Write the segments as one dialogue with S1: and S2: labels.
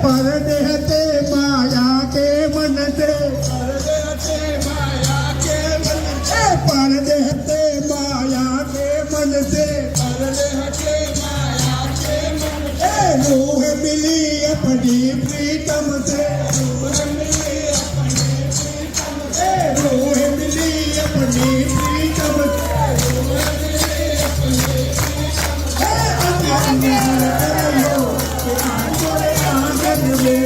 S1: परदेहते माया के मन से, परदेहते माया के मन से, रूह मिली अपनी प्रीतम से, रूह मिली अपनी प्रीतम से, अंग करो आंगन में,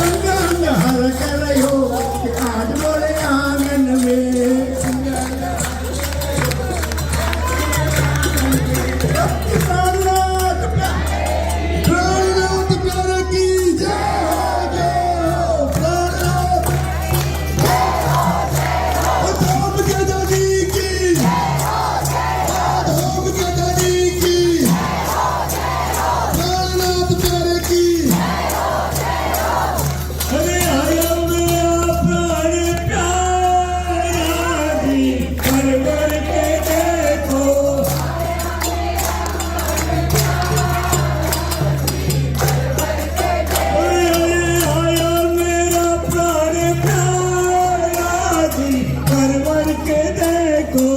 S1: अंग हर करो आज मोरे आंगन में। प्राणनाथ प्यारे की जय हो, जय हो, प्राणनाथ धूम के दादी की, धूम के दादी की, प्राणनाथ प्यारे की।
S2: अरे आया मेरा प्राण प्यारा जी, भर भर के देखो। अरे आया मेरा प्राण प्यारा जी, भर भर के देखो।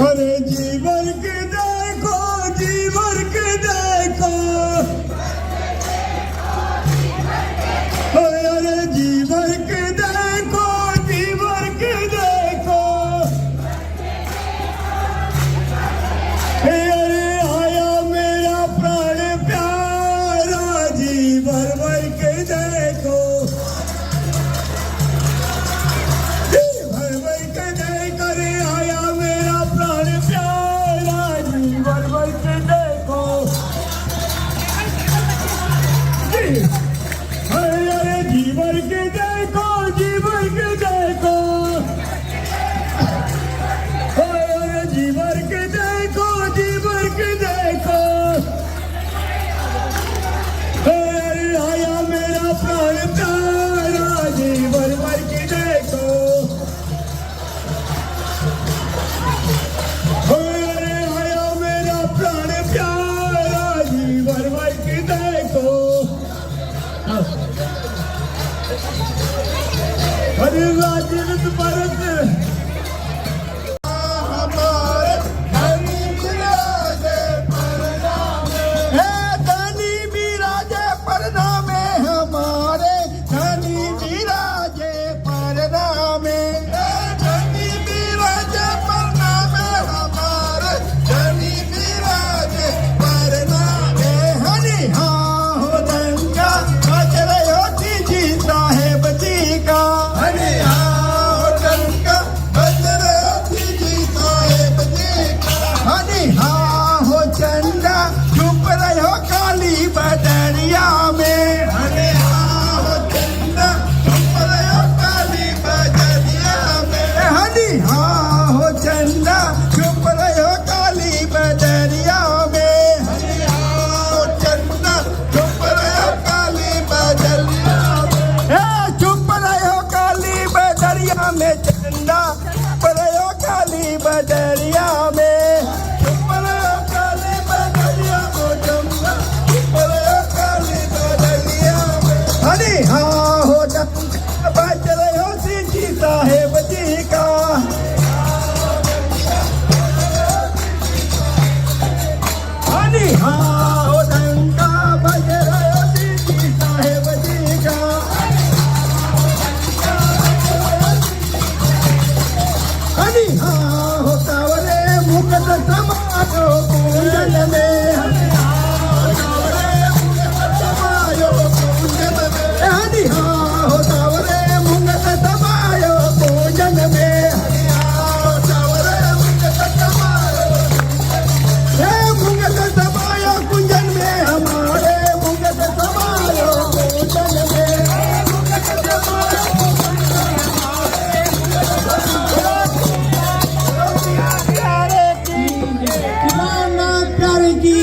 S2: अरे जीवन के देखो, जीवन के देखो। अरे जीवन के देखो, जीवन के देखो। अरे आया मेरा प्राण प्यारा जी, भर भर के देखो। भर भर के देखो, रे आया मेरा प्राण प्यारा जी, भर भर के देखो। अरे जीवन के देखो, जीवन के देखो। अरे जीवन के देखो, जीवन के देखो। अरे आया मेरा प्राण प्यारा जी, भर भर के देखो। अरे आया मेरा प्राण प्यारा जी, भर भर के देखो। अरे राजनीत परत
S1: हमारे धनी विराजे परना में, धनी विराजे परना में, हमारे धनी विराजे परना में, धनी विराजे परना में, हमारे धनी विराजे परना में। हनी हाँ हो दंगा बज रहे होती जीता है बची का, हनी हाँ हो दंगा बज रहे होती जीता है बची का, हनी हाँ हो चंदा चुप रहे हो काली बदरिया में, हनी हाँ हो चंदा चुप रहे हो काली बदरिया में, हनी हाँ हो चंदा चुप रहे हो काली बदरिया में, हनी हाँ हो चंदा चुप रहे हो काली बदरिया में, चुप रहे हो काली बदरिया में, चंदा चुप रहे हो काली बदरिया में, चुप रहे हो काली बदरिया में, चंदा चुप रहे हो काली बदरिया में। हनी हाँ हो चंदा बज रहे हो सीधी साहेब जी का, हनी हाँ हो डंका बज रहे हो सीधी साहेब जी का, हनी हाँ हो सावरे मुकुट समायो कुंजन में, हनी हाँ हो सावरे मुकुट समायो कुंजन में, हनी हाँ हो सावरे मुकुट समायो कुंजन में, हनी हाँ हो सावरे मुकुट समायो मुकुट समायो कुंजन में, हमारे मुकुट समायो कुंजन में, मुकुट समायो प्यारे की, प्राणनाथ प्यारे की।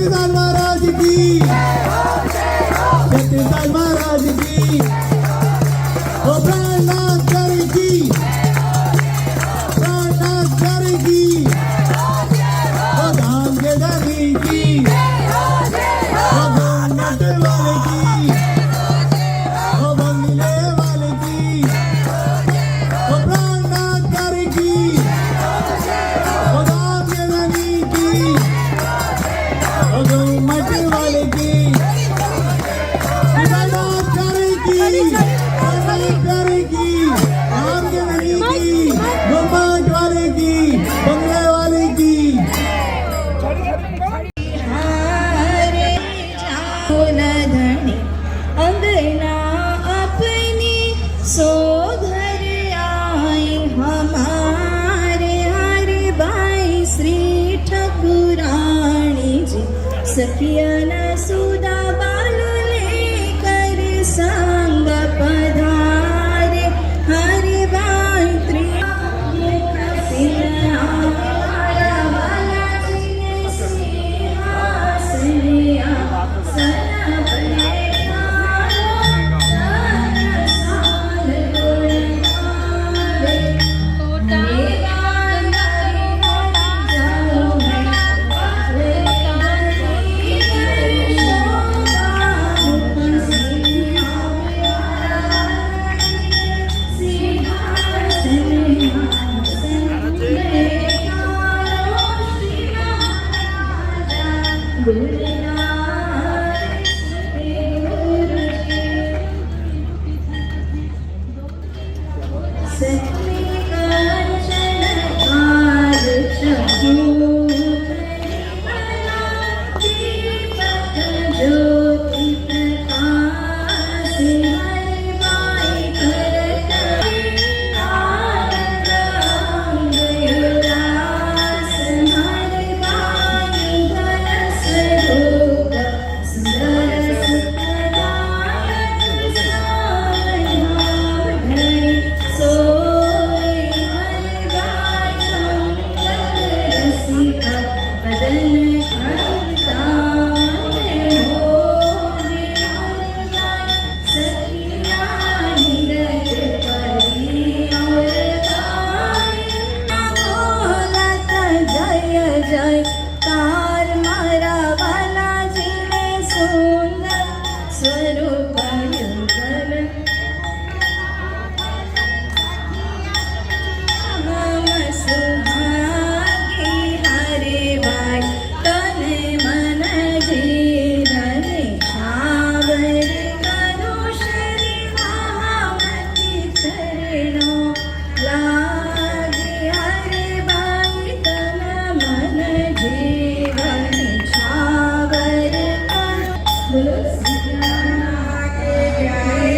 S1: छत्तीसगढ़ महाराज की, छत्तीसगढ़ महाराज की, ओ प्राणनाथ कर की, प्राणनाथ कर की, ओ धाम के धनी की, ओ घूमट वाले की, ओ बंगले वाले की, ओ प्राणनाथ कर की, ओ धाम के धनी की, ओ घूमट वाले की, प्राणनाथ कर की, प्राणनाथ कर की, धाम के धनी की, घूमट वाले की, बंगले वाले की।
S3: हारे जाओ न धनी अंगना अपनी सो घर आए हमारे हरे भाई श्री ठकुरानी जी सखिया न सुदा बालू लेकर संग पधारे हरे भाई जय कार मारा वाला जीवे सुंदर स्वरूप युगल हम सुहागी हरे भाई तन मन जीवन छावर करो श्री महामती चरणों लागे हरे भाई तन मन जीवन छावर करो बोलो सीतानाथ जय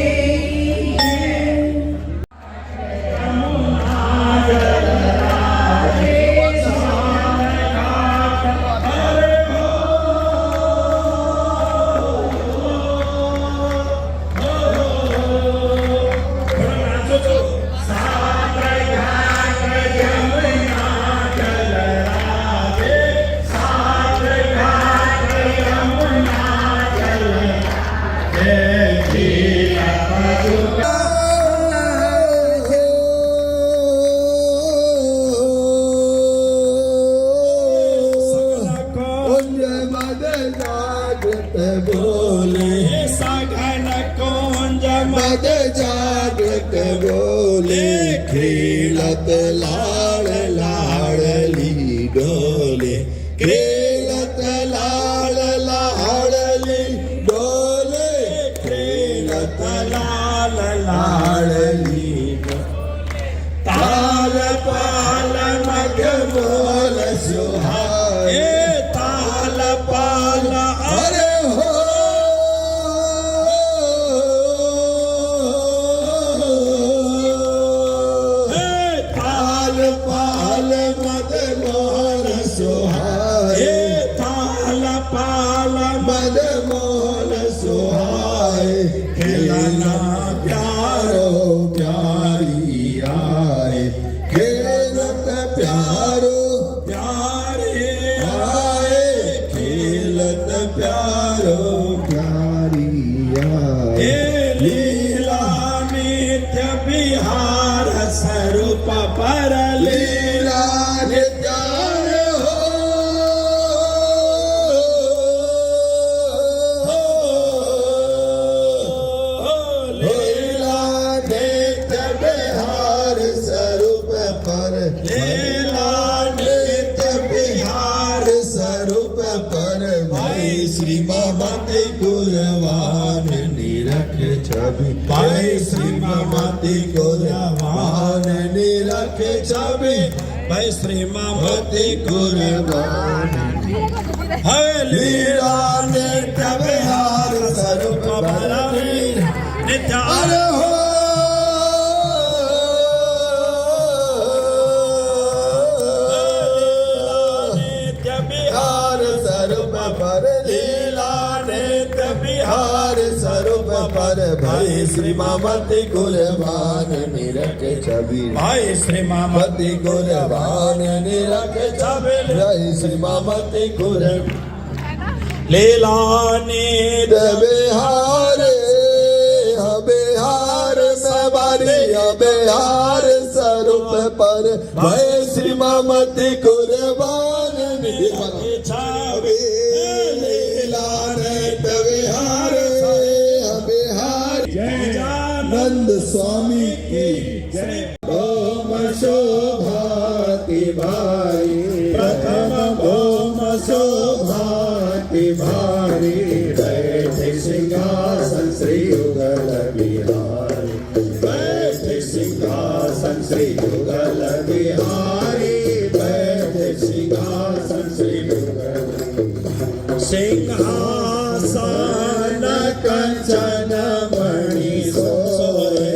S1: बोले
S2: सघन कुंज
S1: मद जागृत बोले खेलत लाड़ लाड़ली डोले खेलत लाड़ लाड़ली डोले खेलत
S2: लाल
S1: लाड़ली ताल पाल मग बोल सुहाए
S2: ताल पाल
S1: अरे हो ताल पाल मद मोर सुहाए
S2: ताल पाल
S1: मद मोर सुहाए खेलना प्यारो प्यारी आए खेलत प्यारो
S2: प्यारे
S1: आए खेलत
S2: प्यारो
S1: प्यारिया
S2: हे लीला नित्य विहार स्वरूप पर
S1: लीला नित्य लीला नित्य विहार स्वरूप पर
S2: लीला नित्य विहार
S1: स्वरूप पर भाई श्री मामती गुरवान निरख छवि भाई श्री मामती गुरवान निरख छवि
S2: भाई श्री मामती
S1: गुरवान
S2: है
S1: लीला नित्य विहार स्वरूप पर
S2: नित्य
S1: अरे हो
S2: नित्य
S1: बिहार स्वरूप पर लीला नित्य बिहार स्वरूप पर भाई श्री मामती गुरवान निरख छवि
S2: भाई श्री
S1: मामती गुरवान निरख छवि भाई श्री मामती गुर
S2: लीला नित्य
S1: बिहार बिहार सवारी बिहार स्वरूप पर भाई श्री मामती गुरवान निरख
S2: छवि
S1: लीला नित्य बिहार बिहार नंद स्वामी की
S2: जय
S1: ओम शोभाति भाई
S2: प्रथम
S1: ओम शोभाति भारी बैठे सिंहासन श्री युगल बिहारी बैठे सिंहासन श्री युगल बिहारी बैठे सिंहासन श्री युगल
S2: सिंहासन
S1: कंचन मणि सोए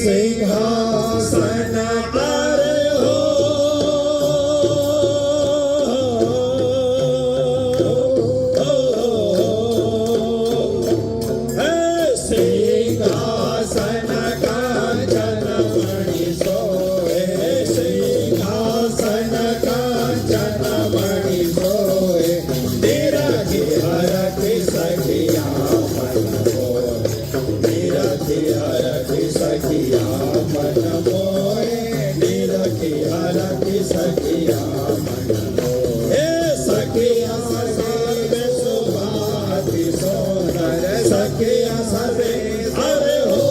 S1: सिंहासन पर हो सिंहासन कंचन मणि सोए सिंहासन कंचन मणि सोए तेरा की हर की सखिया मन मोए तेरा की हर की सखिया मन मोए तेरा की हर की सखिया मन मोए सखिया सर्वे सुभाति सुंदर सखिया सर्वे अरे हो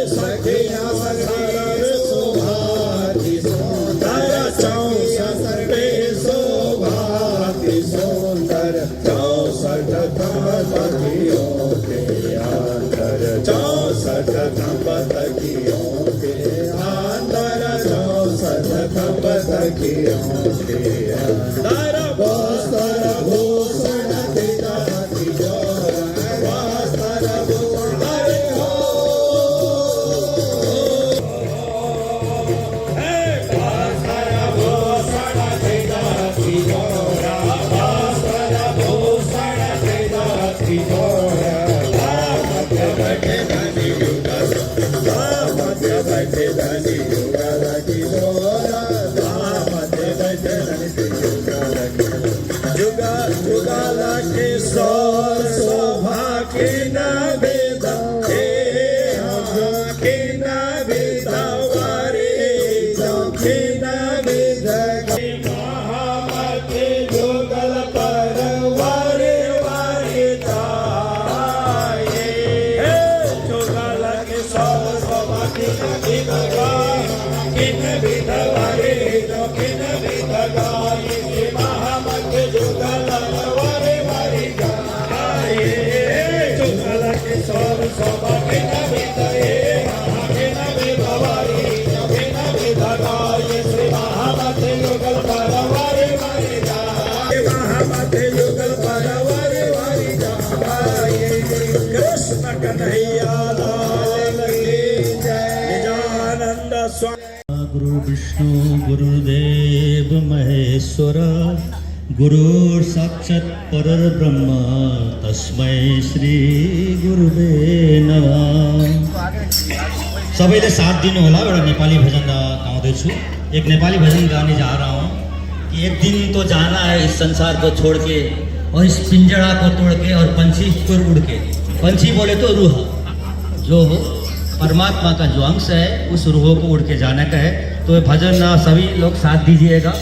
S1: सखिया सर्वे सुभाति सुंदर चौसठ सर्वे शोभाति सुंदर 64 दंपतियों के अंदर 64 दंपतियों के अंदर 64 दंपतियों के अंदर वस्त्र भूषण दिदाति जोर वस्त्र भूषण हरे हो
S2: जुगाला के सौर शोभा के न भेद के न भेद वारे के न भेद महामते जुगल पर वारे वारे ताये जुगाल के सौर शोभा के न भेद के न भेद वारे के न भेद गाये महामते जुगल वारे वारे ताये जुगाल के सौर शोभा के न भेद के न भेद वारे के न भेद गाये श्री महामते जुगल पर वारे वारे ताये महामते जुगल पर वारे वारे ताये कृष्ण कन्हैया लाल की जय निजानंद स्वामी
S4: गुरु विष्णु गुरुदेव महेश्वर गुरु साक्षात् परब्रह्म तस्मै श्री गुरुवे नमः। सबैले साथ दिनु होला एउटा नेपाली भजन गाउँदैछु। एक नेपाली भजन गाने जा रहा हूँ कि एक दिन तो जाना है इस संसार को छोड़ के और इस पिंजड़ा को तोड़ के और पंछी को उड़ के। पंछी बोले तो रूह, जो परमात्मा का जो अंश है उस रूह को उड़ के जाने का है। तो ये भजन सभी लोग साथ दीजिएगा,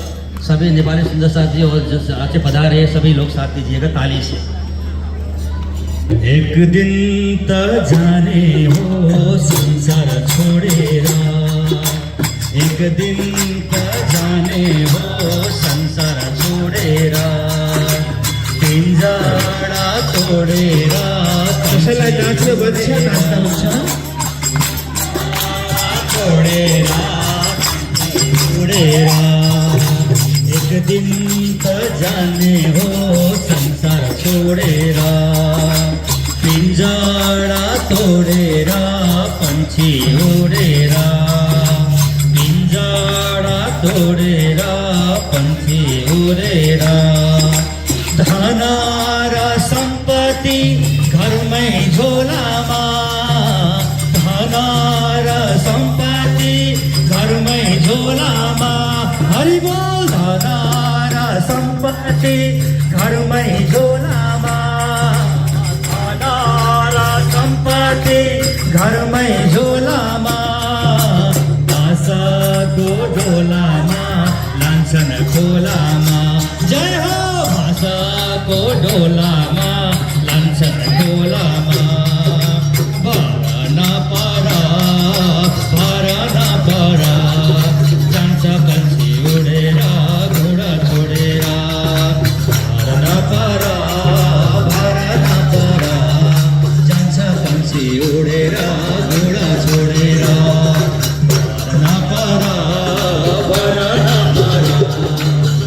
S4: सभी नेपाली सुंदर साथी और जो आज पधारे सभी लोग साथ दीजिएगा ताली से। एक दिन त जाने हो संसार छोडेरा, एक दिन त जाने हो संसार छोडेरा, पिंजरा तोडेरा।
S2: कशाला नाचलं बरं? नाचता
S4: तोडेरा तोडेरा, एक दिन त जाने हो संसार छोडेरा, पिंजरा तोडेरा पंछी उडेरा, पिंजरा तोडेरा पंछी उडेरा। धनारा संपत्ति घरमै झोलामा, धनारा संपत्ति घरमै झोलामा, हरि बोल। धनारा संपत्ति घरमै झोलामा, धनारा संपत्ति घरमै झोलामा, भाषाको डोलामा लान्छन् खोलामा। जय हो। भाषाको डोलामा लान्छन् खोलामा, भर नपरा भर नपरा, जान्छ पंछी उडेर घोडा छोडेर, भर नपरा भर नपरा, जान्छ पंछी उडेर घोडा छोडेर, भर नपरा भर नपरा,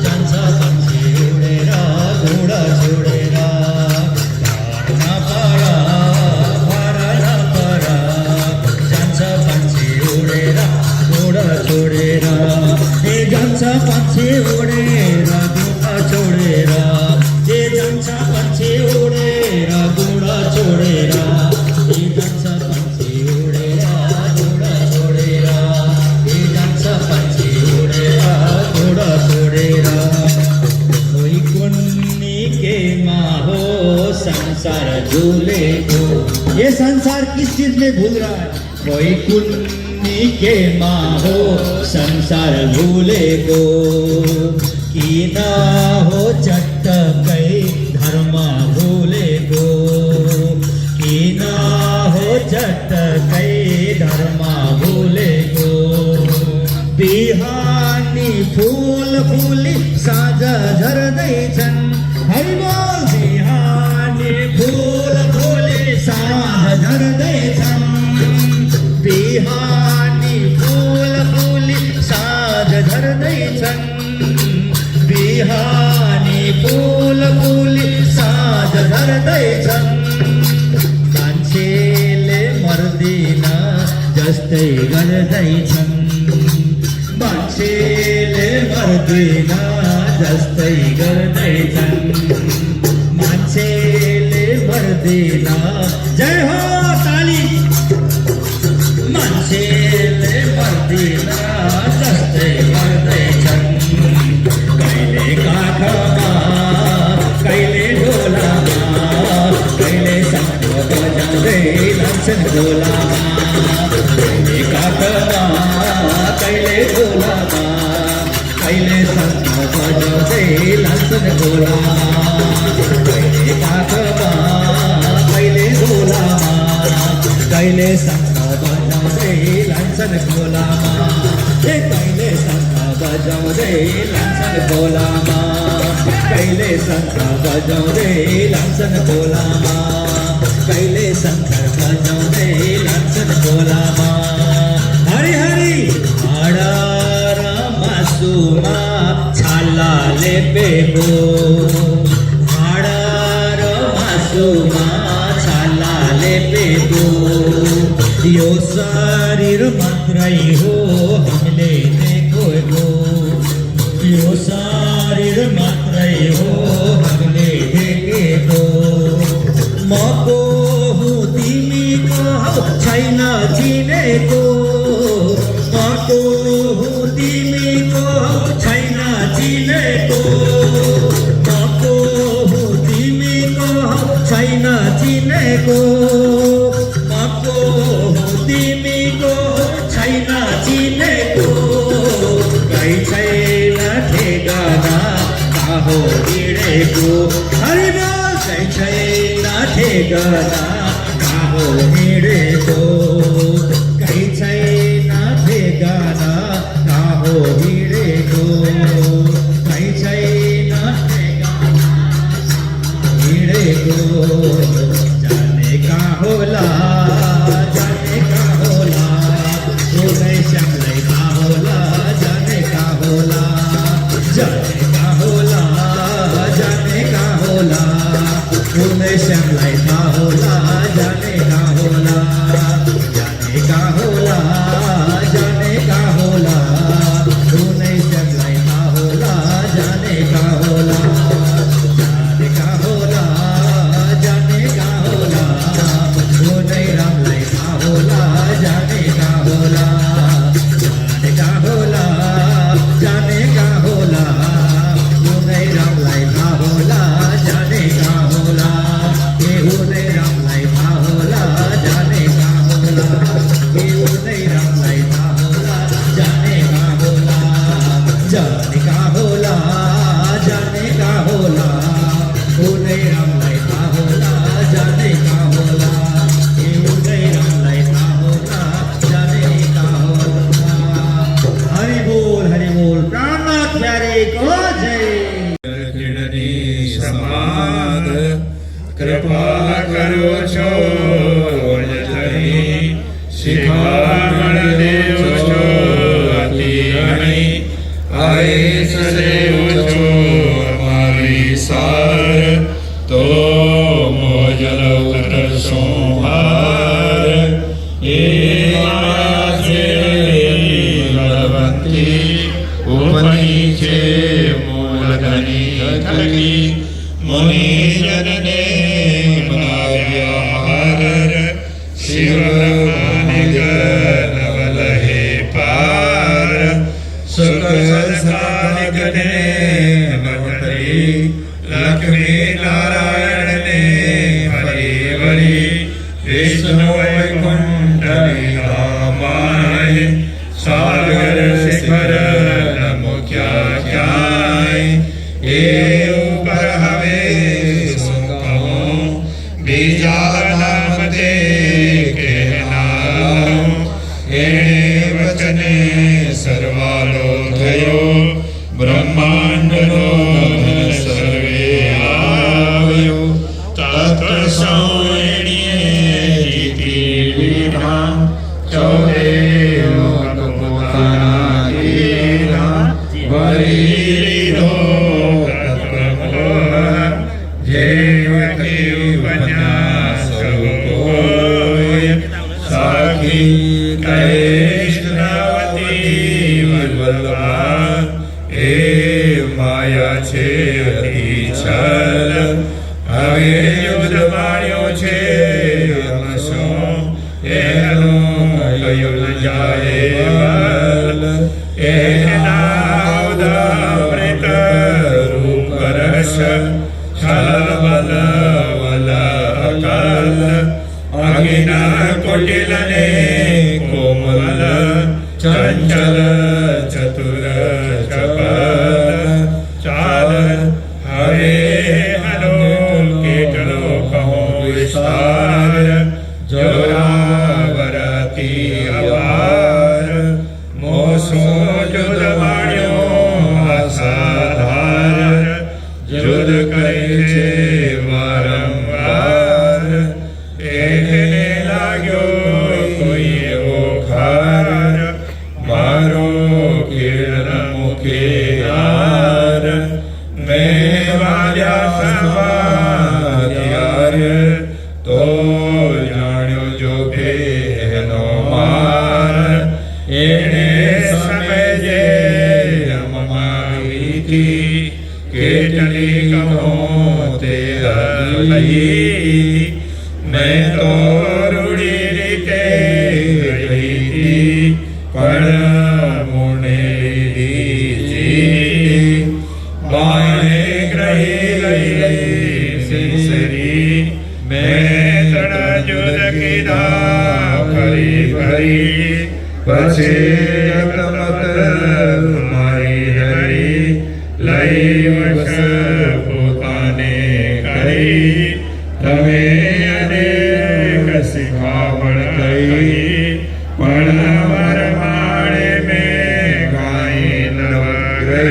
S4: जान्छ पंछी उडेर घोडा छोडेर, भर नपरा भर नपरा, जान्छ पंछी उडेर घोडा छोडेर। ए जान्छ पंछी उडेर घोडा छोडेर, ए जान्छ पंछी उडेर घोडा छोडेर, ए जान्छ पंछी उडेर घोडा छोडेर, ए जान्छ पंछी उडेर घोडा छोडेर। कोही कुन्नी केमा हो संसार झूलेको, ये संसार किस चीज में भूल रहा है? कोई कुन्नी केमा हो संसार भूलेको, किन हो चट्टकै धर्म भूलेको, किन हो चट्टकै धर्म भूलेको। बिहानी फूल फुली साँझ झर्दैछन्, हरि बोल। बिहानी फूल फुली साँझ झर्दैछन्, बिहानी फूल फुली साँझ झर्दैछन्, बिहानी फूल फुली साँझ झर्दैछन्। मान्छेले मर्दिन जस्तै गर्दैछन्, मान्छेले मर्दिन जस्तै गर्दैछन्, मान्छेले मर्दिन। जय हो ताली। मान्छेले मर्दिन जस्तै गर्दैछन्, कहिले काखमा कहिले ढोलामा, कहिले शङ्ख बजाउँदै लान्छन् ढोलामा, कहिले काखमा कहिले ढोलामा, कहिले शङ्ख बजाउँदै लान्छन् ढोलामा, कहिले काखमा कहिले ढोलामा, कहिले शङ्ख बजाउँदै लान्छन् ढोलामा, कहिले शङ्ख बजाउँदै लान्छन् ढोलामा, कहिले शङ्ख बजाउँदै लान्छन् ढोलामा, कहिले शङ्ख बजाउँदै लान्छन् ढोलामा। हरि हरि। हाडा र मासुमा छाला लेपेको, हाडा र मासुमा छाला लेपेको, यो शरीर मात्रै हो हामीले देखेको, यो शरीर मात्रै हो हामीले देखेको। म को हुँ तिमी को छैन चिनेको, म को हुँ तिमी को मको तिमीको छैन चिनेको कहीँ छैन ठेगाना कहाँ हो हिँडेको हरि बोल कहीँ छैन ठेगाना कहाँ हो हिँडेको कहीँ छैन ठेगाना कहाँ हो हिँडेको कहीँ छैन हिँडेको जाने कहाँ होला जाने कहाँ होला कुनै श्यामलाई कहाँ होला जाने कहाँ होला जाने कहाँ होला जाने कहाँ होला कुनै श्यामलाई कहाँ होला जाने कहाँ होला जाने कहाँ होला जाने कहाँ होला कुनै श्यामलाई कहाँ होला जाने कहाँ होला जाने कहाँ होला जाने कहाँ होला कुनै रामलाई कहाँ होला जाने कहाँ होला जाने कहाँ होला जाने कहाँ होला कुनै रामलाई कहाँ होला जाने कहाँ होला के कुनै रामलाई कहाँ होला जाने कहाँ होला के कुनै रामलाई कहाँ होला जाने कहाँ होला जाने कहाँ होला जाने कहाँ होला कुनै रामलाई कहाँ होला जाने कहाँ होला के कुनै रामलाई कहाँ होला जाने कहाँ होला हरि बोल प्राणनाथ प्यारे को जय
S2: किडनी समाद कृपा करो छो जतई शिखामण देव छो अति गणी आए सदैव छो हमारी सार तो मोजल उतर संहार ये माया से बलवंती उपनी छे मूलधनी थकी मुनि जन ने बनाव्याहार शिव नवल हे पार सुख साधिक ने बतरी लक्ष्मी नारायण ने हरि बली विष्णु वैकुंठ रामाय सागर शिखर मुख्या ख्याय ये ऊपर हवे सुखों बीजा नाम दे कहना एणे वचने सर्वालो थयो ब्रह्मांड नो सर्वे आयो तत्र सौएणिये रीति विधान चौदे वरीरो जेवती उपन्यास कोय साखी कैष्णवती वल्लभा ए माया छे अति छल હવે યુદ્ધ માણ્યો છે અમસો એનો યુદ્ધ જાય બલ એના ઉદામૃત રૂપ રસ છલ બલ વલ અકલ અગિના કુટિલ ને કોમલ ચંચલ ચતુર ચપલ ચાલ હરે विस्तार जोरावरती अपार मोसो जुद माण्यो असाधार जुद करे छे वारंवार એને લાગ્યો કોઈ એવો ખાર મારો કિરણ મુખે હાર મેં વાર્યા तो जाण्यो जो भेनो मार एने समय जे मारी थी केटली कहो ते लई मैं तो रूढ़ी रीते गई थी पण मुने लीधी बाणे ग्रही लई सिंसरी मैं तड़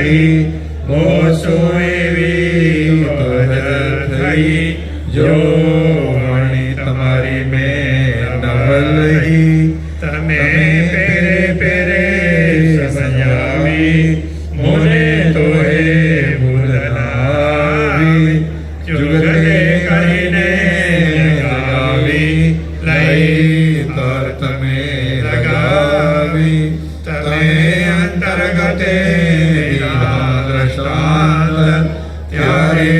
S2: થઈ ઓસો એવી પહર થઈ જો વાણી તમારી મેં નવલહી તમે પેરે પેરે સમજાવી મોને તો હે ભૂલનાવી જુગલે કરીને ગાવી લઈ તર તમે લગાવી તમે અંતર્ગતે દ્રષ્ટાંત ત્યારે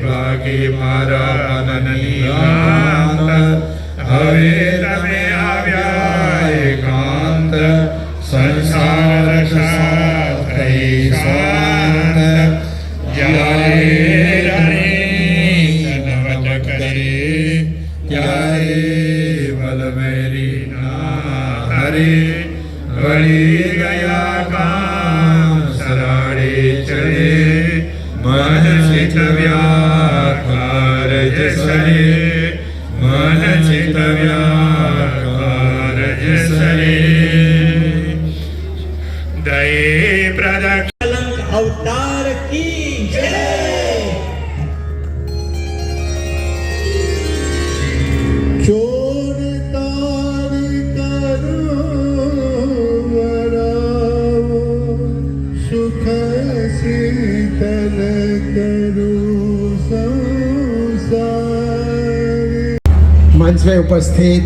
S2: ભાગી મારા મનની વાંત હવે તમે આવ્યા એકાંત સંસાર સાથ થઈ શાંત જ્યારે રણી નવત કરે ત્યારે બલમેરી ના હરે વળી ગયા કામ સરાડે ચડે મન ચિત વ્યાકારજ સરે મન ચિત વ્યાકારજ સરે દયે પ્રદક્ષ
S4: अवतार की जय।
S1: ચોરતાર કરો વરાવો, સુખ શીતલ કરો સંસાર। मंच में उपस्थित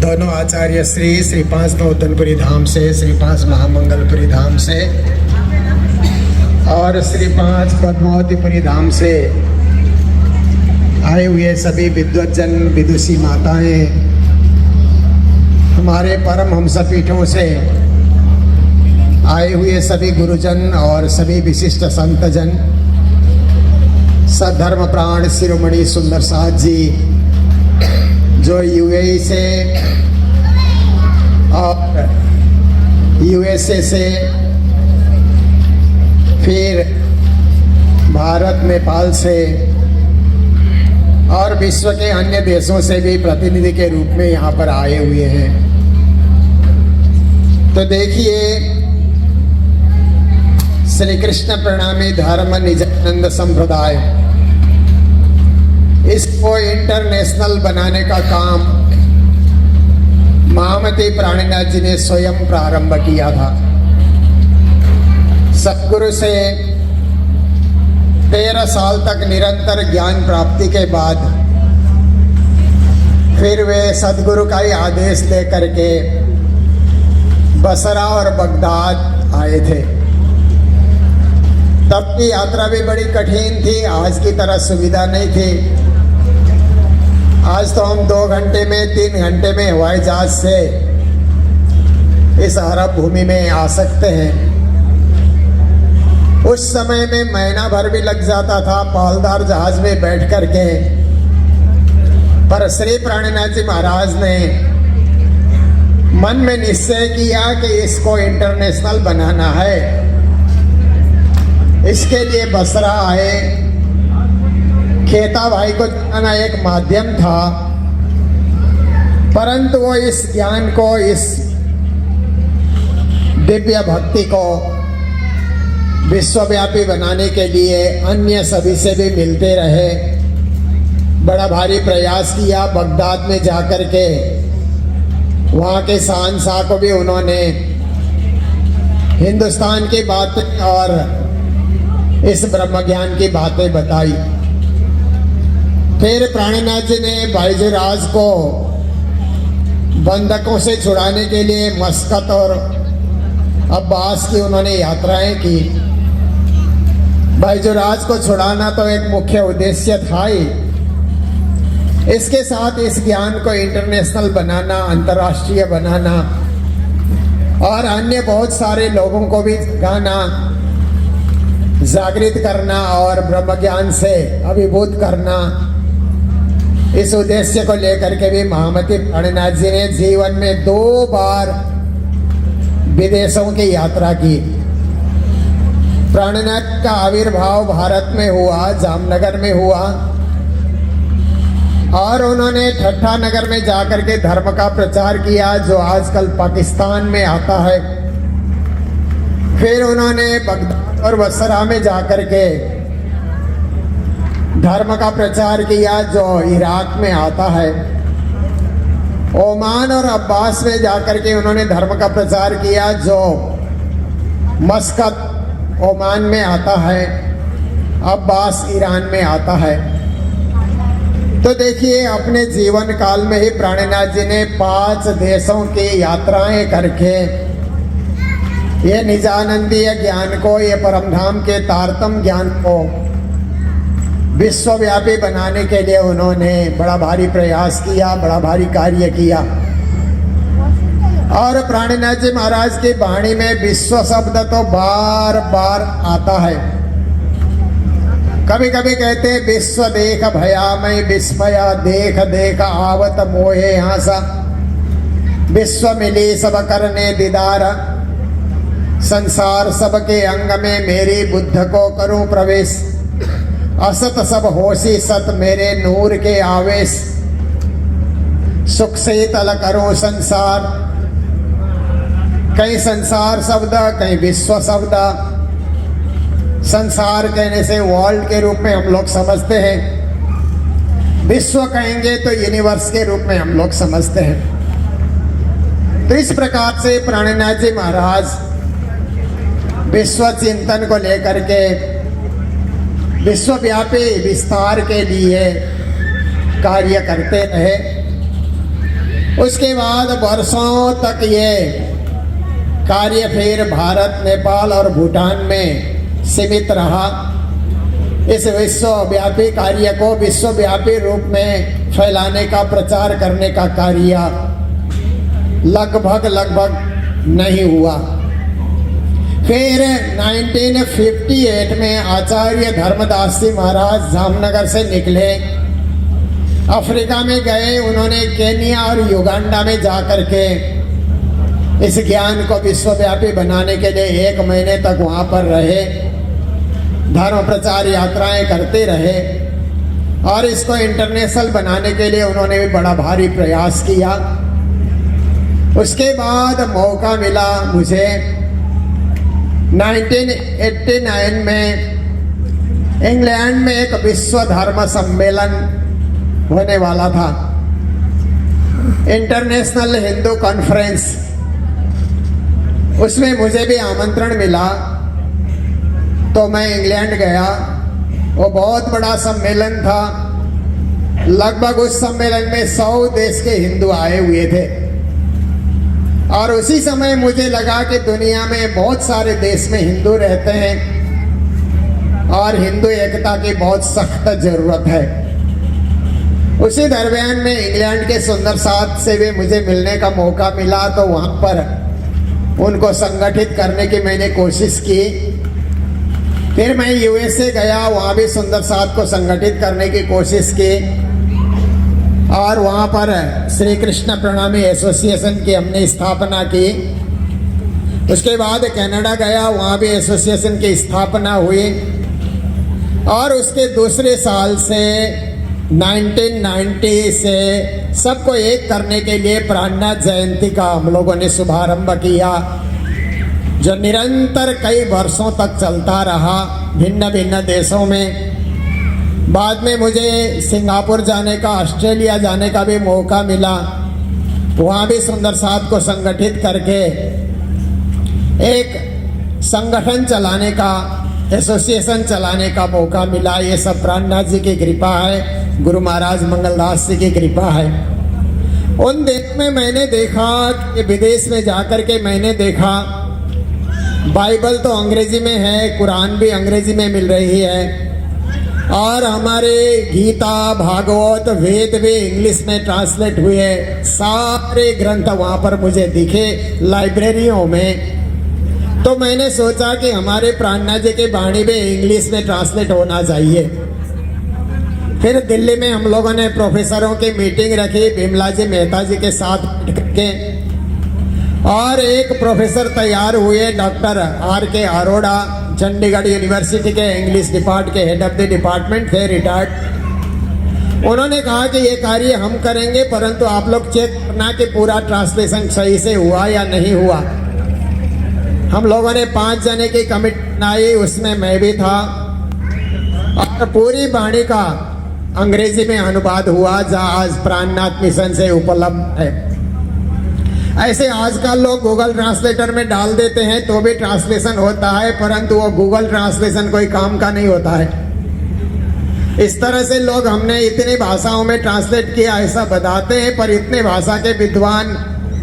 S1: दोनों आचार्य श्री पांच नौतनपुरी धाम से, श्री पांच महामंगलपुरी धाम से और श्री पांच पद्मावतीपुरी धाम से आए हुए सभी विद्वज्जन विदुषी माताएं, हमारे परम हंसपीठों से आए हुए सभी गुरुजन और सभी विशिष्ट संतजन, सद्धर्म प्राण शिरोमणि सुंदर साथ जी जो यूएई से और यूएसए से, फिर भारत नेपाल से और विश्व के अन्य देशों से भी प्रतिनिधि के रूप में यहाँ पर आए हुए हैं। तो देखिए, श्री कृष्ण प्रणामी धर्म निजानंद संप्रदाय, इसको इंटरनेशनल बनाने का काम महामती प्राणीनाथ जी ने स्वयं प्रारंभ किया था। सतगुरु से 13 साल तक निरंतर ज्ञान प्राप्ति के बाद फिर वे सदगुरु का ही आदेश लेकर के बसरा और बगदाद आए थे। तब की यात्रा भी बड़ी कठिन थी, आज की तरह सुविधा नहीं थी। आज तो हम 2 घंटे में 3 घंटे में हवाई जहाज से इस अरब भूमि में आ सकते हैं। उस समय में महीना भर भी लग जाता था पालदार जहाज में बैठ करके, पर श्री प्राणीनाथ जी महाराज ने मन में निश्चय किया कि इसको इंटरनेशनल बनाना है। इसके लिए बसरा आए। खेता भाई को जाना एक माध्यम था, परंतु वो इस ज्ञान को, इस दिव्य भक्ति को विश्वव्यापी बनाने के लिए अन्य सभी से भी मिलते रहे। बड़ा भारी प्रयास किया। बगदाद में जाकर के वहाँ के शहंशाह को भी उन्होंने हिंदुस्तान की बातें और इस ब्रह्म ज्ञान की बातें बताई। फिर प्राणीनाथ जी ने बाईजराज को बंधकों से छुड़ाने के लिए मस्कत और अब्बास की उन्होंने यात्राएं की। बाईजराज को छुड़ाना तो एक मुख्य उद्देश्य था ही, इसके साथ इस ज्ञान को इंटरनेशनल बनाना, अंतर्राष्ट्रीय बनाना और अन्य बहुत सारे लोगों को भी गाना, जागृत करना और ब्रह्म ज्ञान से अभिभूत करना, इस उद्देश्य को लेकर के भी महामती प्राणीनाथ जी ने जीवन में 2 बार विदेशों की यात्रा की। प्राणीनाथ का आविर्भाव भारत में हुआ, जामनगर में हुआ, और उन्होंने ठट्ठा नगर में जाकर के धर्म का प्रचार किया जो आजकल पाकिस्तान में आता है। फिर उन्होंने बगदाद और बसरा में जाकर के धर्म का प्रचार किया जो इराक में आता है। ओमान और अब्बास में जाकर के उन्होंने धर्म का प्रचार किया जो मस्कत ओमान में आता है, अब्बास ईरान में आता है। तो देखिए अपने जीवन काल में ही प्राणनाथ जी ने 5 देशों की यात्राएं करके ये निजानंदीय ज्ञान को, ये परमधाम के तारतम ज्ञान को विश्वव्यापी बनाने के लिए उन्होंने बड़ा भारी प्रयास किया, बड़ा भारी कार्य किया। और प्राणनाथ जी महाराज की वाणी में विश्व शब्द तो बार बार आता है। कभी कभी कहते हैं विश्व देख भयामय विस्मया, देख देख आवत मोहे हासा, विश्व मिली सब करने दीदार, संसार सबके अंग में मेरी बुद्ध को करूं प्रवेश, असत सब होशी सत मेरे नूर के आवेश, सुख से तल करूं संसार। कहीं संसार शब्द, कहीं विश्व शब्द। संसार कहने से वर्ल्ड के रूप में हम लोग समझते हैं, विश्व कहेंगे तो यूनिवर्स के रूप में हम लोग समझते हैं। तो इस प्रकार से प्राणनाथ जी महाराज विश्व चिंतन को लेकर के विश्वव्यापी विस्तार के लिए कार्य करते रहे। उसके बाद वर्षों तक ये कार्य फिर भारत, नेपाल और भूटान में सीमित रहा। इस विश्वव्यापी कार्य को विश्वव्यापी रूप में फैलाने का, प्रचार करने का कार्य लगभग नहीं हुआ। फिर 1958 में आचार्य धर्मदास जी महाराज जामनगर से निकले, अफ्रीका में गए। उन्होंने केनिया और युगांडा में जाकर के इस ज्ञान को विश्वव्यापी बनाने के लिए 1 महीने तक वहाँ पर रहे, धर्म प्रचार यात्राएं करते रहे और इसको इंटरनेशनल बनाने के लिए उन्होंने भी बड़ा भारी प्रयास किया। उसके बाद मौका मिला मुझे 1989 में इंग्लैंड में एक विश्व धर्म सम्मेलन होने वाला था, इंटरनेशनल हिंदू कॉन्फ्रेंस। उसमें मुझे भी आमंत्रण मिला तो मैं इंग्लैंड गया। वो बहुत बड़ा सम्मेलन था, लगभग उस सम्मेलन में 100 देश के हिंदू आए हुए थे। और उसी समय मुझे लगा कि दुनिया में बहुत सारे देश में हिंदू रहते हैं और हिंदू एकता की बहुत सख्त जरूरत है। उसी दरमियान में इंग्लैंड के सुंदर साथ से भी मुझे मिलने का मौका मिला, तो वहाँ पर उनको संगठित करने की मैंने कोशिश की। फिर मैं यूएसए गया, वहाँ भी सुंदर साथ को संगठित करने की कोशिश की और वहाँ पर श्री कृष्ण प्रणामी एसोसिएशन की हमने स्थापना की। उसके बाद कनाडा गया, वहाँ भी एसोसिएशन की स्थापना हुई और उसके दूसरे साल से 1990 से सबको एक करने के लिए प्राणनाथ जयंती का हम लोगों ने शुभारंभ किया, जो निरंतर कई वर्षों तक चलता रहा भिन्न भिन्न देशों में। बाद में मुझे सिंगापुर जाने का, ऑस्ट्रेलिया जाने का भी मौका मिला। वहाँ भी सुंदर साथ को संगठित करके एक संगठन चलाने का, एसोसिएशन चलाने का मौका मिला। ये सब प्राणनाथ जी की कृपा है, गुरु महाराज मंगलदास जी की कृपा है। उन देश में मैंने देखा कि विदेश में जाकर के मैंने देखा बाइबल तो अंग्रेजी में है, कुरान भी अंग्रेजी में मिल रही है और हमारे गीता, भागवत, वेद भी इंग्लिश में ट्रांसलेट हुए। सारे ग्रंथ वहाँ पर मुझे दिखे लाइब्रेरियों में। तो मैंने सोचा कि हमारे प्राणनाथ जी की वाणी भी इंग्लिश में ट्रांसलेट होना चाहिए। फिर दिल्ली में हम लोगों ने प्रोफेसरों की मीटिंग रखी बिमला जी मेहता जी के साथ के, और एक प्रोफेसर तैयार हुए, doctor R.K. Arora, Chandigarh university के इंग्लिश डिपार्ट के हेड ऑफ द डिपार्टमेंट थे, रिटायर्ड। उन्होंने कहा कि ये कार्य हम करेंगे, परंतु आप लोग चेक करना कि पूरा ट्रांसलेशन सही से हुआ या नहीं हुआ।
S5: हम लोगों ने 5 जने की कमेटी बनाई, उसमें मैं भी था, और पूरी वाणी का अंग्रेजी में अनुवाद हुआ जो आज प्राणनाथ मिशन से उपलब्ध है। ऐसे आजकल लोग गूगल ट्रांसलेटर में डाल देते हैं तो भी ट्रांसलेशन होता है, परंतु वो गूगल ट्रांसलेशन कोई काम का नहीं होता है। इस तरह से लोग हमने इतनी भाषाओं में ट्रांसलेट किया ऐसा बताते हैं, पर इतने भाषा के विद्वान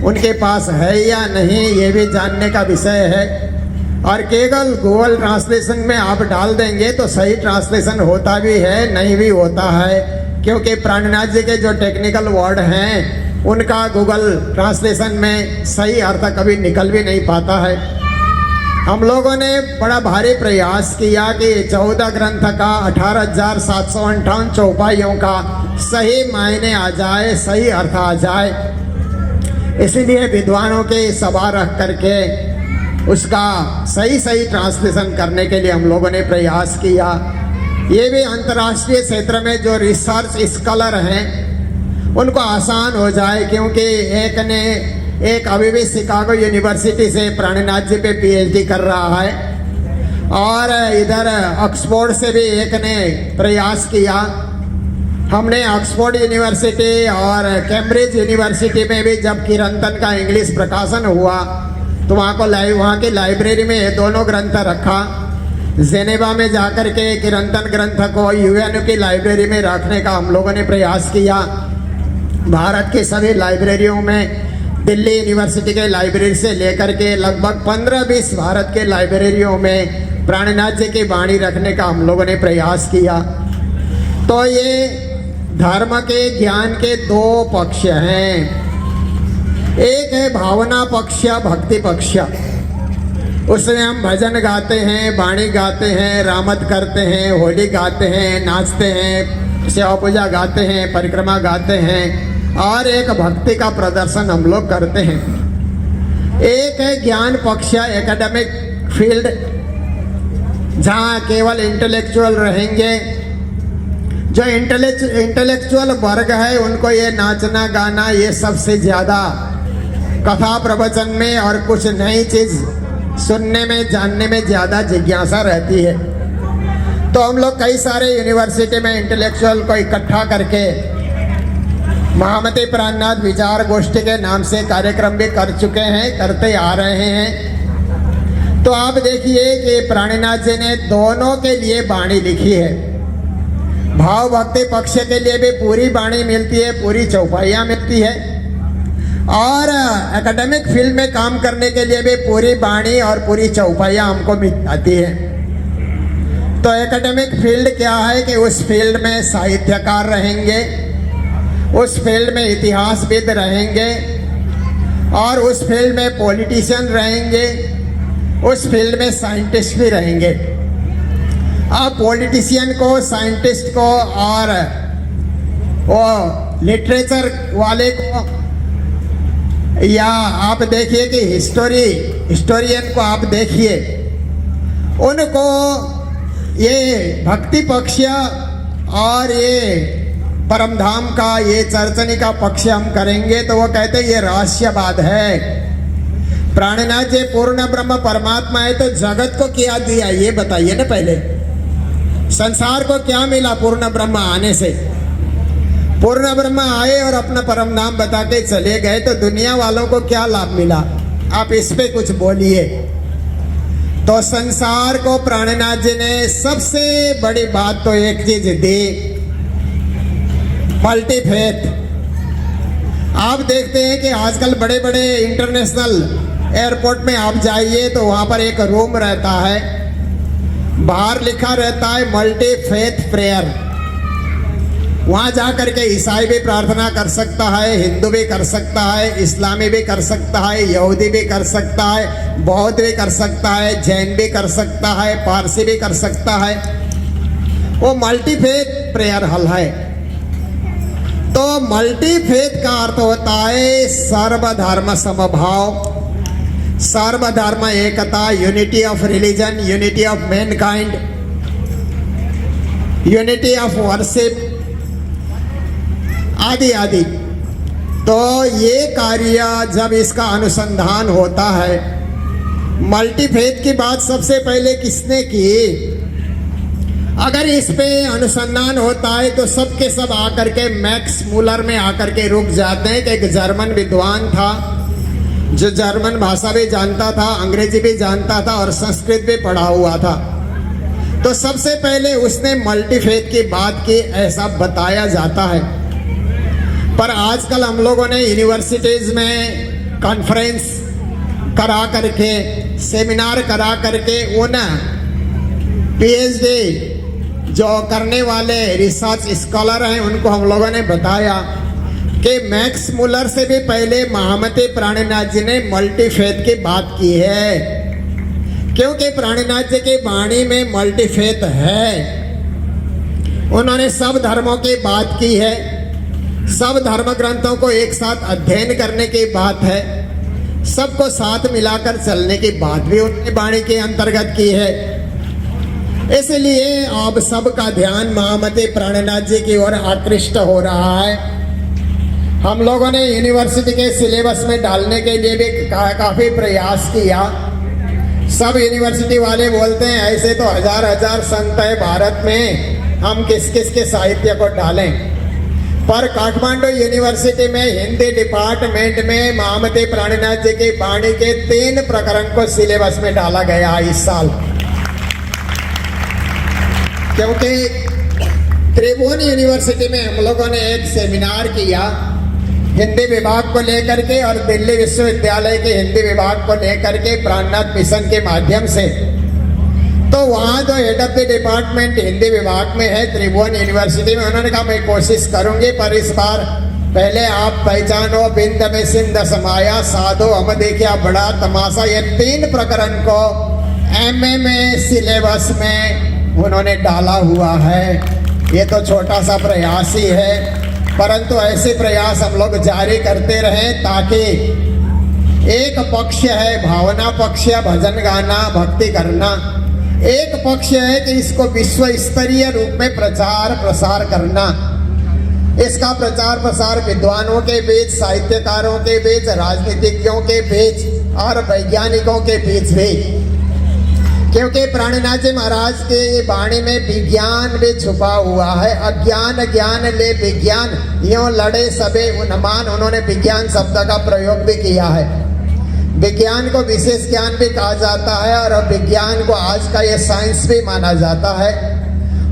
S5: उनके पास है या नहीं ये भी जानने का विषय है। और केवल गूगल ट्रांसलेशन में आप डाल देंगे तो सही ट्रांसलेशन होता भी है, नहीं भी होता है, क्योंकि प्राणनाथ जी के जो टेक्निकल वर्ड हैं उनका गूगल ट्रांसलेशन में सही अर्थ कभी निकल भी नहीं पाता है। हम लोगों ने बड़ा भारी प्रयास किया कि 14 ग्रंथ का 18,758 चौपाइयों का सही मायने आ जाए, सही अर्थ आ जाए। इसीलिए विद्वानों के सभा रख करके उसका सही ट्रांसलेशन करने के लिए हम लोगों ने प्रयास किया। ये भी अंतर्राष्ट्रीय क्षेत्र में जो रिसर्च स्कॉलर हैं उनको आसान हो जाए, क्योंकि एक अभी भी शिकागो यूनिवर्सिटी से प्राणनाथ जी पे पीएचडी कर रहा है, और इधर ऑक्सफोर्ड से भी एक ने प्रयास किया। हमने ऑक्सफोर्ड यूनिवर्सिटी और कैम्ब्रिज यूनिवर्सिटी में भी जब किरंतन का इंग्लिश प्रकाशन हुआ तो वहाँ की लाइब्रेरी में ये दोनों ग्रंथ रखा। जेनेवा में जाकर के किरंतन ग्रंथ को यूएन की लाइब्रेरी में रखने का हम लोगों ने प्रयास किया। भारत के सभी लाइब्रेरियों में, दिल्ली यूनिवर्सिटी के लाइब्रेरी से लेकर के लगभग 15-20 भारत के लाइब्रेरियों में प्राणनाथ जी की वाणी रखने का हम लोगों ने प्रयास किया। तो ये धर्म के ज्ञान के 2 पक्ष हैं, एक है भावना पक्ष, भक्ति पक्ष। उसमें हम भजन गाते हैं, वाणी गाते हैं, रामद करते हैं, होली गाते हैं, नाचते हैं, सेवा पूजा गाते हैं, परिक्रमा गाते हैं, और एक भक्ति का प्रदर्शन हम लोग करते हैं। एक है ज्ञान पक्ष, एकेडमिक फील्ड, जहाँ केवल इंटेलेक्चुअल रहेंगे। जो इंटेलेक्चुअल वर्ग है उनको ये नाचना गाना ये सबसे ज़्यादा कथा प्रवचन में और कुछ नई चीज़ सुनने में, जानने में ज़्यादा जिज्ञासा रहती है। तो हम लोग कई सारे यूनिवर्सिटी में इंटेलेक्चुअल को इकट्ठा करके महामती प्राणनाथ विचार गोष्ठी के नाम से कार्यक्रम भी कर चुके हैं, करते आ रहे हैं। तो आप देखिए कि प्राणनाथ जी ने दोनों के लिए वाणी लिखी है। भाव भक्ति पक्ष के लिए भी पूरी वाणी मिलती है, पूरी चौपाइयाँ मिलती है, और एकेडमिक फील्ड में काम करने के लिए भी पूरी वाणी और पूरी चौपाइयाँ हमको मिल जाती है। तो एकेडमिक फील्ड क्या है कि उस फील्ड में साहित्यकार रहेंगे, उस फील्ड में इतिहासविद रहेंगे, और उस फील्ड में पॉलिटिशियन रहेंगे, उस फील्ड में साइंटिस्ट भी रहेंगे। अब पॉलिटिशियन को, साइंटिस्ट को और वो लिटरेचर वाले को, या आप देखिए कि हिस्टोरियन को आप देखिए, उनको ये भक्ति पक्ष और ये परमधाम का, ये चर्चनी का पक्ष हम करेंगे तो वो कहते हैं ये रहस्यवाद है। प्राणनाथ जी पूर्ण ब्रह्म परमात्मा है तो जगत को क्या दिया ये बताइए ना। पहले संसार को क्या मिला पूर्ण ब्रह्म आने से? पूर्ण ब्रह्म आए और अपना परमधाम बता के चले गए, तो दुनिया वालों को क्या लाभ मिला? आप इस पे कुछ बोलिए। तो संसार को प्राणनाथ जी ने सबसे बड़ी बात तो एक चीज दी, मल्टीफेथ। आप देखते हैं कि आजकल बड़े बड़े इंटरनेशनल एयरपोर्ट में आप जाइए तो वहाँ पर एक रूम रहता है, बाहर लिखा रहता है मल्टीफेथ प्रेयर। वहाँ जा करके ईसाई भी प्रार्थना कर सकता है, हिंदू भी कर सकता है, इस्लामी भी कर सकता है, यहूदी भी कर सकता है, बौद्ध भी कर सकता है, जैन भी कर सकता है, पारसी भी कर सकता है। वो मल्टीफेथ प्रेयर हॉल है। तो मल्टीफेथ का अर्थ होता है सर्वधर्म समभाव, सर्वधर्म एकता, unity of religion, unity of mankind, unity of worship आदि आदि। तो ये कार्य जब इसका अनुसंधान होता है मल्टीफेथ की बात सबसे पहले किसने की? अगर इस पे अनुसंधान होता है तो सब के सब आकर के मैक्स मूलर में आकर के रुक जाते हैं कि एक जर्मन विद्वान था जो जर्मन भाषा भी जानता था, अंग्रेजी भी जानता था और संस्कृत भी पढ़ा हुआ था। तो सबसे पहले उसने मल्टीफेथ की बात की, ऐसा बताया जाता है। पर आजकल हम लोगों ने यूनिवर्सिटीज में कॉन्फ्रेंस करा करके, सेमिनार करा करके उन पीएचडी जो करने वाले रिसर्च स्कॉलर हैं उनको हम लोगों ने बताया कि मैक्स मुलर से भी पहले महामती प्राणीनाथ जी ने मल्टीफेथ की बात की है, क्योंकि प्राणीनाथ जी की वाणी में मल्टीफेथ है। उन्होंने सब धर्मों की बात की है, सब धर्म ग्रंथों को एक साथ अध्ययन करने की बात है, सबको साथ मिलाकर चलने की बात भी उन्होंने वाणी के अंतर्गत की है। इसलिए अब सबका ध्यान महामती प्राणीनाथ जी की ओर आकृष्ट हो रहा है। हम लोगों ने यूनिवर्सिटी के सिलेबस में डालने के लिए भी काफी प्रयास किया। सब यूनिवर्सिटी वाले बोलते हैं ऐसे तो हजार हजार संत है भारत में, हम किस किस के साहित्य को डालें। पर काठमांडू यूनिवर्सिटी में हिंदी डिपार्टमेंट में महामती प्राणीनाथ जी की वाणी के 3 प्रकरण को सिलेबस में डाला गया इस साल। क्योंकि त्रिभुवन यूनिवर्सिटी में हम लोगों ने एक सेमिनार किया हिंदी विभाग को लेकर के और दिल्ली विश्वविद्यालय के हिंदी विभाग को लेकर के प्राणनाथ मिशन के माध्यम से। तो वहाँ जो head of the department Hindi विभाग में है त्रिभुवन यूनिवर्सिटी में, उन्होंने कहा मैं कोशिश करूंगी पर इस बार पहले आप पहचानो बिंद में सिंध समाया, साधो हम देखिया बड़ा तमाशा, ये 3 प्रकरण को एमए में सिलेबस में उन्होंने डाला हुआ है। ये तो छोटा सा प्रयास ही है, परंतु ऐसे प्रयास हम लोग जारी करते रहें ताकि एक पक्ष है भावना पक्ष, भजन गाना, भक्ति करना, एक पक्ष है कि इसको विश्व स्तरीय रूप में प्रचार प्रसार करना। इसका प्रचार प्रसार विद्वानों के बीच, साहित्यकारों के बीच, राजनीतिज्ञों के बीच और वैज्ञानिकों के बीच भी, क्योंकि प्राणीनाथ जी महाराज के ये वाणी में विज्ञान भी छुपा हुआ है। अज्ञान ज्ञान ले विज्ञान, यूं लड़े सबे उन्मान, उन्होंने विज्ञान शब्द का प्रयोग भी किया है। विज्ञान को विशेष ज्ञान भी कहा जाता है और विज्ञान को आज का ये साइंस भी माना जाता है।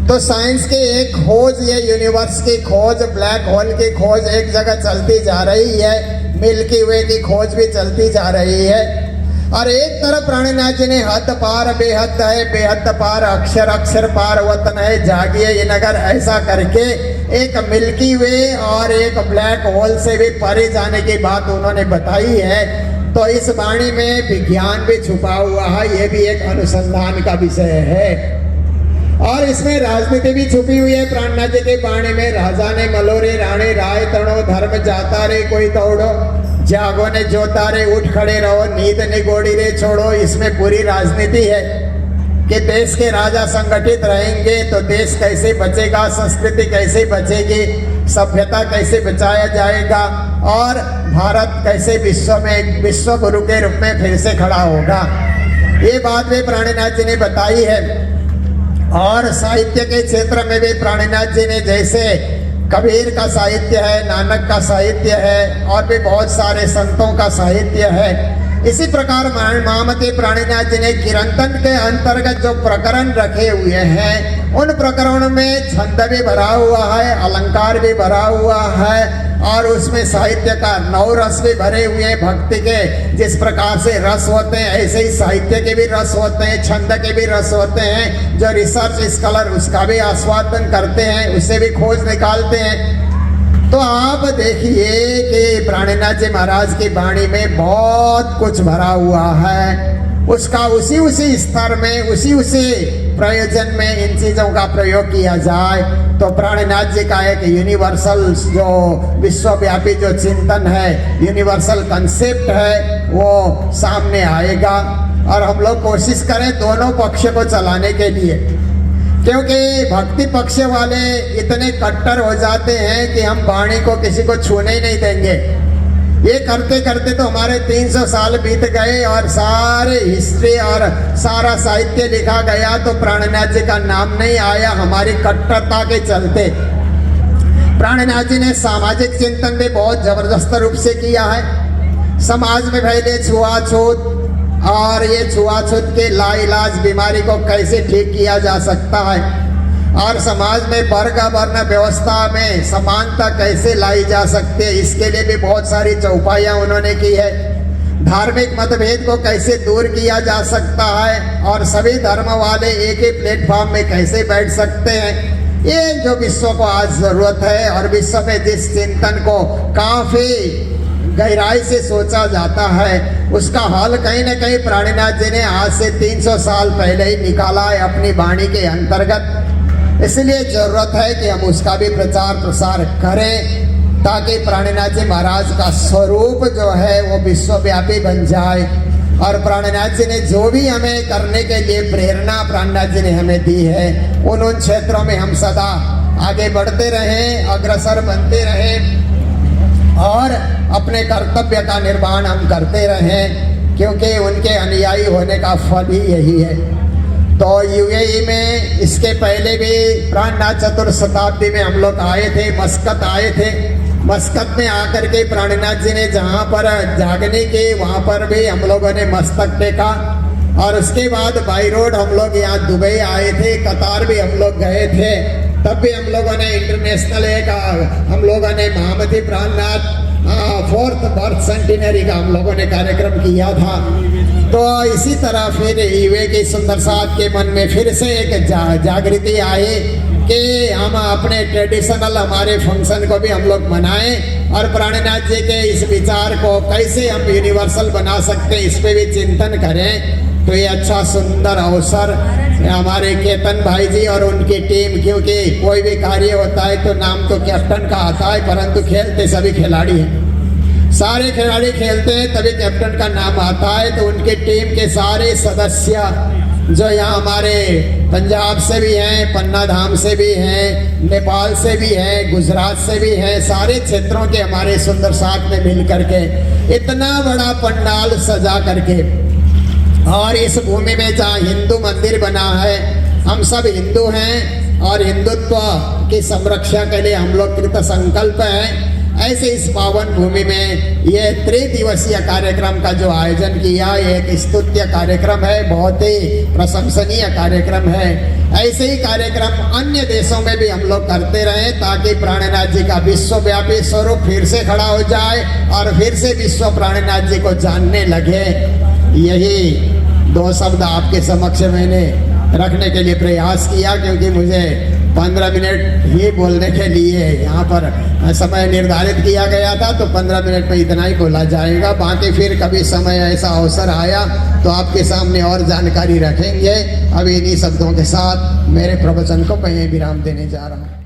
S5: तो साइंस की एक खोज, ये यूनिवर्स की खोज, ब्लैक होल की खोज एक जगह चलती जा रही है, मिल्की वे की खोज भी चलती जा रही है। और एक तरफ प्राणीनाथ जी ने हद पार बेहद है, बेहद पार अक्षर, अक्षर पार वतन है, जागिए ये नगर, ऐसा करके एक मिल्की वे और एक ब्लैक होल से भी परे जाने की बात उन्होंने बताई है। तो इस वाणी में विज्ञान भी छुपा हुआ है, ये भी एक अनुसंधान का विषय है। और इसमें राजनीति भी छुपी हुई है। प्राणनाथ जी की वाणी में राजा ने मलोरे राणे राय तणो, धर्म जाता रे कोई तोड़ो, जागो ने जोता रे उठ खड़े रहो, नींद ने गोड़ी रे छोड़ो। इसमें पूरी राजनीति है कि देश के राजा संगठित रहेंगे तो देश कैसे बचेगा, संस्कृति कैसे बचेगी, सभ्यता कैसे बचाया जाएगा और भारत कैसे विश्व में विश्व गुरु के रूप में फिर से खड़ा होगा। ये बात भी प्राणीनाथ जी ने बताई है। और साहित्य के क्षेत्र में भी प्राणीनाथ जी ने, जैसे कबीर का साहित्य है, नानक का साहित्य है और भी बहुत सारे संतों का साहित्य है, इसी प्रकार महामती प्राणीनाथ जी ने कीर्तन के अंतर्गत जो प्रकरण रखे हुए हैं उन प्रकरणों में छंद भी भरा हुआ है, अलंकार भी भरा हुआ है और उसमें साहित्य का 9 रस भी भरे हुए हैं। भक्ति के जिस प्रकार से रस होते हैं ऐसे ही साहित्य के भी रस होते हैं, छंद के भी रस होते हैं। जो रिसर्च स्कॉलर उसका भी आस्वादन करते हैं, उससे भी खोज निकालते हैं। तो आप देखिए कि प्राणीनाथ जी महाराज की वाणी में बहुत कुछ भरा हुआ है। उसका उसी स्तर में, उसी प्रयोजन में इन चीजों का प्रयोग किया जाए तो प्राणीनाथ जी का एक यूनिवर्सल जो विश्वव्यापी जो चिंतन है, यूनिवर्सल कंसेप्ट है, वो सामने आएगा। और हम लोग कोशिश करें दोनों पक्ष को चलाने के लिए, क्योंकि भक्ति पक्ष वाले इतने कट्टर हो जाते हैं कि हम वाणी को किसी को छूने ही नहीं देंगे। ये करते करते तो हमारे 300 साल बीत गए और सारे हिस्ट्री और सारा साहित्य लिखा गया तो प्राणनाथ जी का नाम नहीं आया हमारी कट्टरता के चलते। प्राणनाथ जी ने सामाजिक चिंतन भी बहुत जबरदस्त रूप से किया है। समाज में फैले छुआछूत और ये छुआछूत के लाइलाज बीमारी को कैसे ठीक किया जा सकता है और समाज में वर्ग वर्ण व्यवस्था में समानता कैसे लाई जा सकती है, इसके लिए भी बहुत सारी चौपाइयाँ उन्होंने की है। धार्मिक मतभेद को कैसे दूर किया जा सकता है और सभी धर्म वाले एक ही प्लेटफॉर्म में कैसे बैठ सकते हैं, ये जो विश्व को आज जरूरत है। और विश्व में जिस चिंतन को काफी गहराई से सोचा जाता है उसका हल कहीं न कहीं प्राणनाथ जी ने आज से 300 साल पहले ही निकाला है अपनी वाणी के अंतर्गत। इसलिए जरूरत है कि हम उसका भी प्रचार प्रसार करें ताकि प्राणनाथ जी महाराज का स्वरूप जो है वो विश्वव्यापी बन जाए। और प्राणनाथ जी ने जो भी हमें करने के लिए प्रेरणा प्राणनाथ जी ने हमें दी है उन क्षेत्रों में हम सदा आगे बढ़ते रहें, अग्रसर बनते रहें और अपने कर्तव्य का निर्वहन हम करते रहें, क्योंकि उनके अनुयायी होने का फल ही यही है। तो यूएई में इसके पहले भी प्राणनाथ चतुर्थ शताब्दी में हम लोग आए थे, मस्कत आए थे। मस्कत में आकर के प्राणनाथ जी ने जहाँ पर जागने की वहाँ पर भी हम लोगों ने मस्तक टेका। और उसके बाद बाई रोड हम लोग यहाँ दुबई आए थे, कतार भी हम लोग गए थे, तब भी हम लोगों ने इंटरनेशनल एक हम लोगों ने महामती प्राणनाथ 4th बर्थ सेंटिनरी का हम लोगों ने कार्यक्रम किया था। तो इसी तरह फिर यूए की सुंदर साथ के मन में फिर से एक जागृति आई कि हम अपने ट्रेडिशनल हमारे फंक्शन को भी हम लोग मनाएं और प्राणनाथ जी के इस विचार को कैसे हम यूनिवर्सल बना सकते हैं इस पे भी चिंतन करें। तो ये अच्छा सुंदर अवसर हमारे केतन भाई जी और उनकी टीम, क्योंकि कोई भी कार्य होता है तो नाम तो कैप्टन का आता है परंतु खेलते सभी खिलाड़ी हैं, सारे खिलाड़ी खेलते हैं तभी कैप्टन का नाम आता है। तो उनकी टीम के सारे सदस्य जो यहाँ हमारे पंजाब से भी हैं, पन्ना धाम से भी हैं, नेपाल से भी हैं, गुजरात से भी हैं, सारे क्षेत्रों के हमारे सुंदर साथ में मिल करके इतना बड़ा पंडाल सजा करके और इस भूमि में जहाँ हिंदू मंदिर बना है, हम सब हिंदू हैं और हिंदुत्व की संरक्षा के लिए हम लोग कृत संकल्प हैं। ऐसे इस पावन भूमि में ये 3 दिवसीय कार्यक्रम का जो आयोजन किया, ये एक स्तुत्य कार्यक्रम है, बहुत ही प्रशंसनीय कार्यक्रम है। ऐसे ही कार्यक्रम अन्य देशों में भी हम लोग करते रहें ताकि प्राणनाथ जी का विश्वव्यापी स्वरूप फिर से खड़ा हो जाए और फिर से विश्व प्राणनाथ जी को जानने लगे। यही 2 शब्द आपके समक्ष मैंने रखने के लिए प्रयास किया, क्योंकि मुझे 15 मिनट ही बोलने के लिए यहाँ पर समय निर्धारित किया गया था, तो 15 मिनट में इतना ही बोला जाएगा। बाकी फिर कभी समय ऐसा अवसर आया तो आपके सामने और जानकारी रखेंगे। अभी इन्हीं शब्दों के साथ मेरे प्रवचन को मैं विराम देने जा रहा हूँ।